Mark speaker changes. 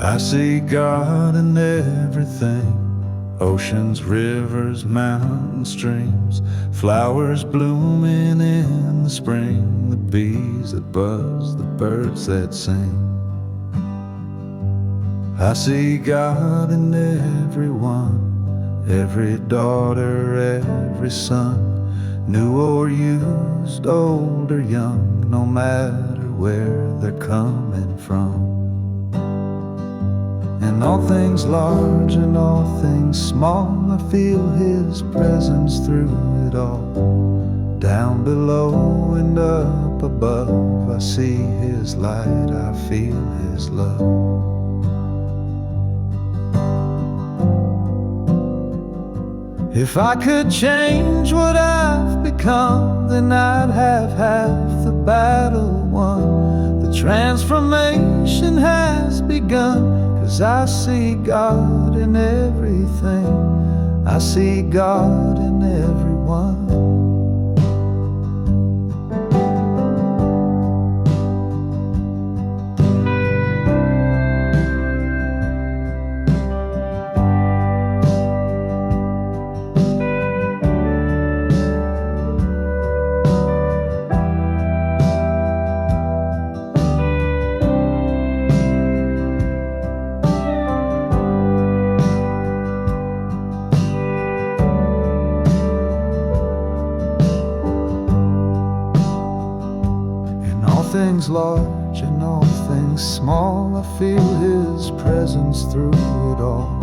Speaker 1: I see God in everything. Oceans, rivers, mountains, streams, flowers blooming in the spring, the bees that buzz, the birds that sing. I see God in everyone, every daughter, every son, new or used, old or young, no matter where they're coming from. In all things large and all things small, I feel His presence through it all. Down below and up above, I see His light, I feel His love. If I could change what I've become, then I'd have half the battle won. The transformation has begun, 'cause I see God in everything. I see God in everyone. Things large and all things small, I feel His presence through it all.